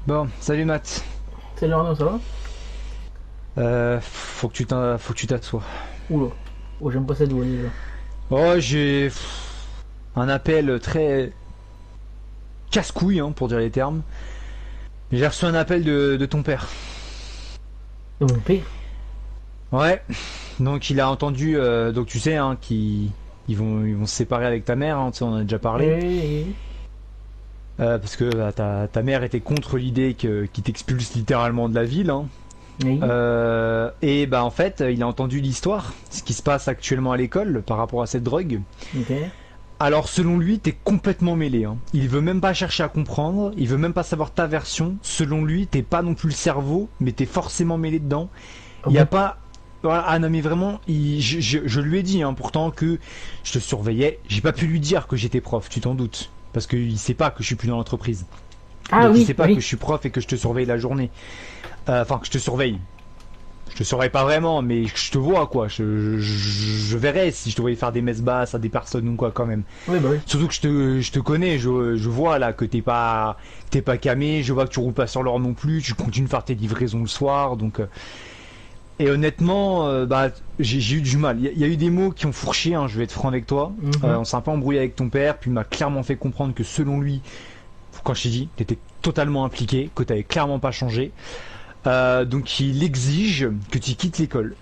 Bon, salut Matt. Salut Arnaud, ça va? Faut que tu t'assoies. Oula. Oh, j'aime pas cette voix déjà. Oh, j'ai un appel très casse-couille, hein, pour dire les termes. J'ai reçu un appel de ton père. De mon père? Ouais. Donc il a entendu, donc tu sais, hein, ils vont se séparer avec ta mère, hein, tu sais, on en a déjà parlé. Oui, Parce que bah, ta mère était contre l'idée qu'il t'expulse littéralement de la ville, hein. oui, oui. Et bah en fait, il a entendu l'histoire, ce qui se passe actuellement à l'école par rapport à cette drogue. Ok. Alors selon lui, t'es complètement mêlé, hein. Il veut même pas chercher à comprendre, il veut même pas savoir ta version. Selon lui, t'es pas non plus le cerveau, mais t'es forcément mêlé dedans. Ah Il y a bon? pas... Voilà, ah non mais vraiment, je lui ai dit, hein, pourtant que je te surveillais. J'ai pas pu lui dire que j'étais prof, tu t'en doutes. Parce qu'il sait pas que je suis plus dans l'entreprise. Ah Donc il oui, sait pas que oui. je suis prof et que je te surveille la journée. Enfin, que je te surveille. Je te surveille pas vraiment, mais je te vois quoi. Je verrais si je te voyais faire des messes basses à des personnes ou quoi quand même. Oui, bah oui. Surtout que je te connais, je vois là que t'es pas camé, je vois que tu roules pas sur l'or non plus, tu continues de faire tes livraisons le soir, donc et honnêtement, bah j'ai eu du mal. Il y a eu des mots qui ont fourché, hein, je vais être franc avec toi. Mhm. On s'est un peu embrouillé avec ton père, puis il m'a clairement fait comprendre que selon lui, quand je t'ai dit, t'étais totalement impliqué, que t'avais clairement pas changé. Donc il exige que tu quittes l'école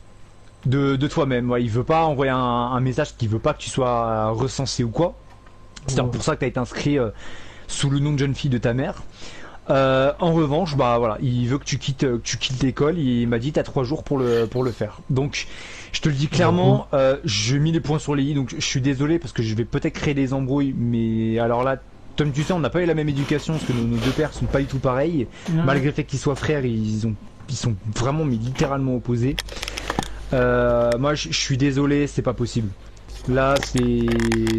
de toi-même. Ouais, il veut pas envoyer un message qu'il veut pas que tu sois recensé ou quoi. C'est Oh. pour ça que tu as été inscrit sous le nom de jeune fille de ta mère. En revanche, bah voilà, il veut que tu quittes l'école. Il m'a dit t'as 3 jours pour le faire. Donc, je te le dis Oh. clairement, je mis les points sur les i. Donc, je suis désolé parce que je vais peut-être créer des embrouilles, mais alors là, comme tu sais, on n'a pas eu la même éducation parce que nos deux pères sont pas du tout pareils. Ouais. Malgré le fait qu'ils soient frères, ils sont vraiment mais littéralement opposés. Moi, je suis désolé, c'est pas possible. Là, c'est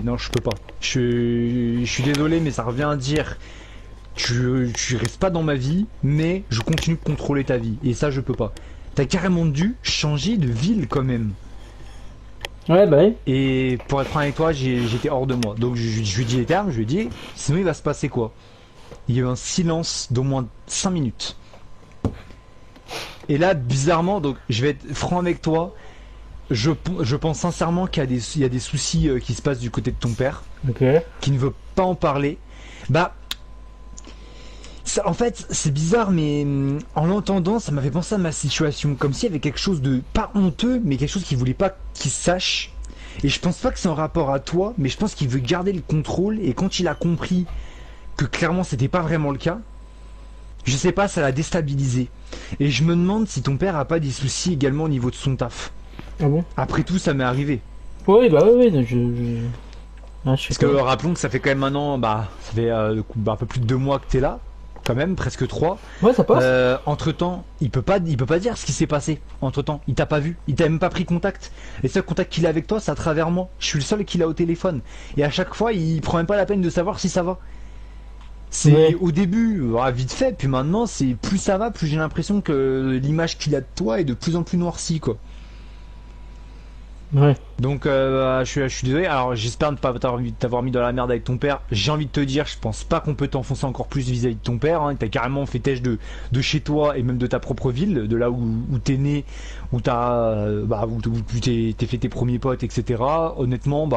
non, je peux pas. Je suis désolé, mais ça revient à dire tu restes pas dans ma vie, mais je continue de contrôler ta vie. Et ça, je peux pas. T'as carrément dû changer de ville quand même. Ouais, bah oui. Et pour être franc avec toi, j'étais hors de moi. Donc je lui dis les termes, je lui dis, sinon il va se passer quoi? Il y a eu un silence d'au moins 5 minutes. Et là, bizarrement, donc je vais être franc avec toi, je pense sincèrement il y a des soucis qui se passent du côté de ton père, Ok. qui ne veut pas en parler. Bah, en fait, c'est bizarre, mais en l'entendant, ça m'a fait penser à ma situation. Comme s'il y avait quelque chose de pas honteux, mais quelque chose qu'il voulait pas qu'il sache. Et je pense pas que c'est en rapport à toi, mais je pense qu'il veut garder le contrôle. Et quand il a compris que clairement c'était pas vraiment le cas, je sais pas, ça l'a déstabilisé. Et je me demande si ton père a pas des soucis également au niveau de son taf. Ah bon? Après tout, ça m'est arrivé. Oui, bah oui, oui. Ah, je sais Parce que pas. rappelons que ça fait quand même maintenant, bah, ça fait un peu plus de 2 mois que t'es là, quand même, presque 3. Ouais, ça passe. Entre temps, il peut pas dire ce qui s'est passé. Entre temps, il t'a pas vu, il t'a même pas pris contact. Les seuls contacts qu'il a avec toi, c'est à travers moi. Je suis le seul qu'il a au téléphone. Et à chaque fois, il prend même pas la peine de savoir si ça va. C'est Ouais. au début, vite fait, puis maintenant, c'est plus ça va, plus j'ai l'impression que l'image qu'il a de toi est de plus en plus noircie, quoi. Ouais. Donc je suis désolé. Alors j'espère ne pas t'avoir mis dans la merde avec ton père. J'ai envie de te dire, je pense pas qu'on peut t'enfoncer encore plus vis-à-vis de ton père. Hein. T'as carrément fait têche de chez toi et même de ta propre ville, de là où t'es né, où où t'es fait tes premiers potes, etc. Honnêtement,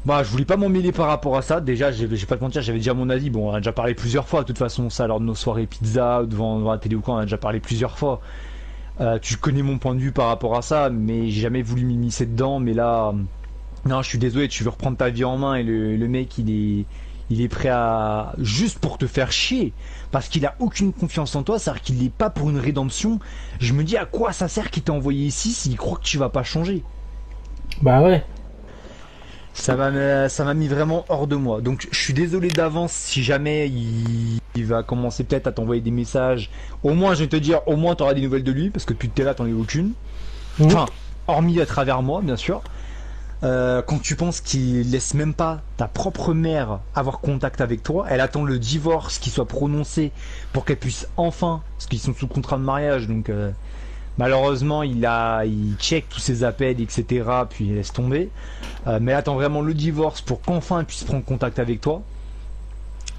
je voulais pas m'en mêler par rapport à ça. Déjà, j'ai pas te mentir, j'avais déjà mon avis. Bon, on a déjà parlé plusieurs fois. De toute façon, ça lors de nos soirées pizza devant la télé ou quoi, on a déjà parlé plusieurs fois. Tu connais mon point de vue par rapport à ça, mais j'ai jamais voulu m'immiscer dedans. Mais là, non, je suis désolé, tu veux reprendre ta vie en main et le mec, il est prêt à juste pour te faire chier, parce qu'il a aucune confiance en toi, c'est-à-dire qu'il n'est pas pour une rédemption. Je me dis à quoi ça sert qu'il t'a envoyé ici s'il croit que tu vas pas changer. Bah ouais. Ça m'a mis vraiment hors de moi. Donc je suis désolé d'avance si jamais il va commencer peut-être à t'envoyer des messages. Au moins, je vais te dire, au moins t'auras des nouvelles de lui, parce que depuis que t'es là, t'en as aucune. Mhm. Enfin, hormis à travers moi, bien sûr. Quand tu penses qu'il laisse même pas ta propre mère avoir contact avec toi, elle attend le divorce qui soit prononcé pour qu'elle puisse enfin, parce qu'ils sont sous contrat de mariage, donc malheureusement il check tous ses appels, etc. Puis il laisse tomber. Mais elle attend vraiment le divorce pour qu'enfin elle puisse prendre contact avec toi.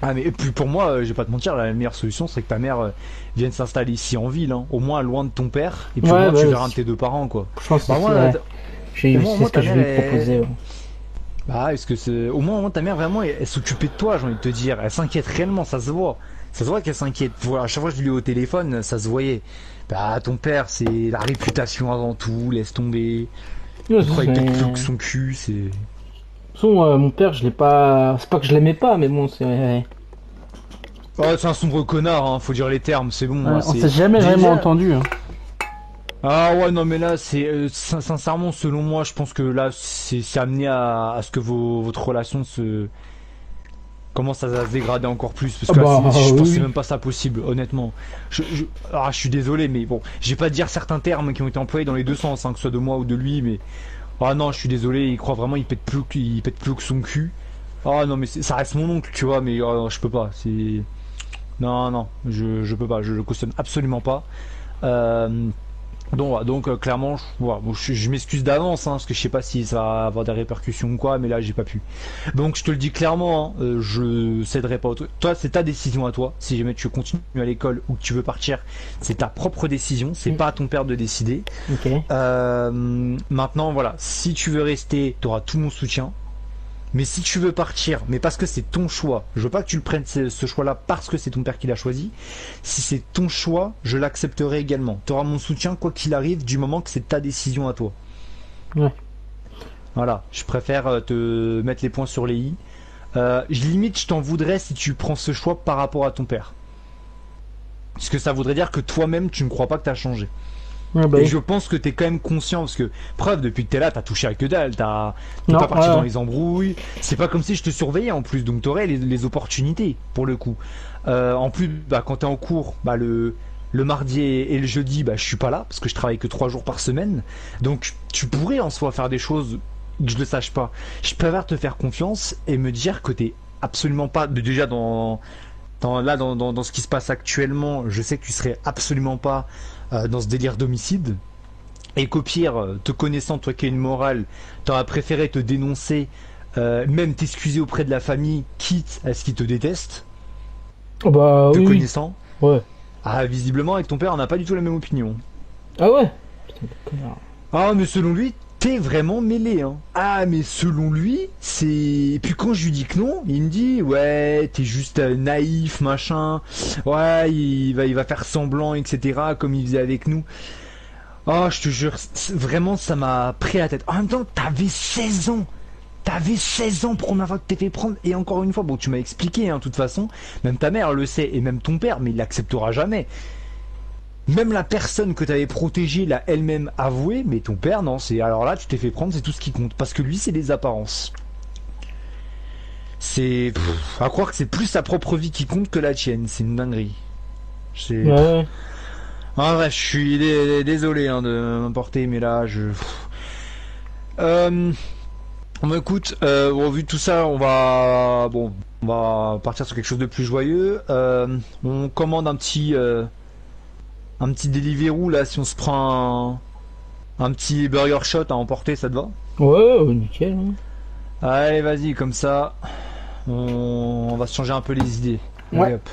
Ah mais et puis pour moi, je vais pas te mentir, la meilleure solution serait que ta mère vienne s'installer ici en ville, hein, au moins loin de ton père, et puis au Ouais, moins tu ouais, verras un de tes deux parents quoi. je pense que Bah moi, c'est ouais. au C'est moins ce que ta je mère vais lui proposer. Ouais. bah est-ce que c'est au moins ta mère vraiment elle s'occupait de toi, j'ai envie de te dire, elle s'inquiète réellement, ça se voit. Ça se voit qu'elle s'inquiète. Voilà, à chaque fois que je l'ai eu au téléphone, ça se voyait. Bah ton père, c'est la réputation avant tout, laisse tomber. Ouais, Il croyait peut-être plus que de son cul, c'est. toute façon, mon père, je l'ai pas. C'est pas que je l'aimais pas, mais bon, c'est. Ouais, Oh, c'est un sombre connard, hein, faut dire les termes, c'est bon. Hein, on c'est s'est jamais vraiment déjà. entendu. Hein. Ah ouais, non mais là, c'est sincèrement, selon moi, je pense que là, c'est amené à ce que votre relation se commence à se dégrader encore plus, parce Ah que là, bah je pense oui, que c'est oui. même pas ça possible, honnêtement. Je suis désolé, mais bon, je vais pas dire certains termes qui ont été employés dans les deux sens, hein, que ce soit de moi ou de lui, mais ah non, je suis désolé, il croit vraiment, il pète plus que son cul. Ah non, mais ça reste mon oncle, tu vois, mais je peux pas, c'est. Non, non, je peux pas, je le cautionne absolument pas. Euh, donc clairement, voilà, bon, je m'excuse d'avance, hein, parce que je sais pas si ça va avoir des répercussions ou quoi, mais là j'ai pas pu. Donc je te le dis clairement, hein, je céderai pas au truc. Toi, c'est ta décision à toi. Si jamais tu continues à l'école ou que tu veux partir, c'est ta propre décision. C'est pas à ton père de décider. Ok. Maintenant, voilà, si tu veux rester, tu auras tout mon soutien. Mais si tu veux partir, mais parce que c'est ton choix, je veux pas que tu le prennes ce choix-là parce que c'est ton père qui l'a choisi. Si c'est ton choix, je l'accepterai également. Tu auras mon soutien quoi qu'il arrive du moment que c'est ta décision à toi. Ouais. Voilà, je préfère te mettre les points sur les i. Limite, je t'en voudrais si tu prends ce choix par rapport à ton père. Parce que ça voudrait dire que toi-même, tu ne crois pas que tu as changé. Ouais, bah Et oui. je pense que t'es quand même conscient, parce que, preuve, depuis que t'es là, t'as touché à que dalle, t'es Non, pas parti ouais, dans ouais. les embrouilles, c'est pas comme si je te surveillais en plus, donc t'aurais les opportunités, pour le coup. En plus, bah, quand t'es en cours, bah, le mardi et le jeudi, bah, je suis pas là, parce que je travaille que 3 jours par semaine, donc tu pourrais en soi faire des choses que je le sache pas. Je préfère te faire confiance et me dire que t'es absolument pas, déjà dans ce qui se passe actuellement, je sais que tu serais absolument pas dans ce délire d'homicide. Et qu'au pire, te connaissant, toi qui as une morale, t'aurais préféré te dénoncer, même t'excuser auprès de la famille, quitte à ce qu'ils te détestent, Oh, bah te oui, oui. connaissant. Ouais. Ah, visiblement, avec ton père, on n'a pas du tout la même opinion. Ah ouais. Putain, de connard. Ah, mais selon lui, t'es vraiment mêlé, hein. Ah, mais selon lui, c'est. Et puis quand je lui dis que non, il me dit, ouais, t'es juste naïf, machin. Ouais, il va faire semblant, etc., comme il faisait avec nous. Oh, je te jure, vraiment, ça m'a pris la tête. En même temps, t'avais 16 ans. T'avais 16 ans première fois que t'es fait prendre. Et encore une fois, bon, tu m'as expliqué, hein, de toute façon. Même ta mère le sait, et même ton père, mais il l'acceptera jamais. Même la personne que t'avais protégée l'a elle-même avoué, mais ton père, non. C'est alors là, tu t'es fait prendre, c'est tout ce qui compte. Parce que lui, c'est les apparences. C'est à croire que c'est plus sa propre vie qui compte que la tienne. C'est une dinguerie. C'est. Ouais, ouais. Ah vrai, je suis désolé hein, de m'emporter, mais là, je. Bon, écoute, au vu de tout ça, on va partir sur quelque chose de plus joyeux. On commande un petit Deliveroo là, si on se prend un petit burger shot à emporter, ça te va? Ouais, ouais, nickel. Hein. Allez, vas-y, comme ça, on va se changer un peu les idées. Allez, Ouais. hop.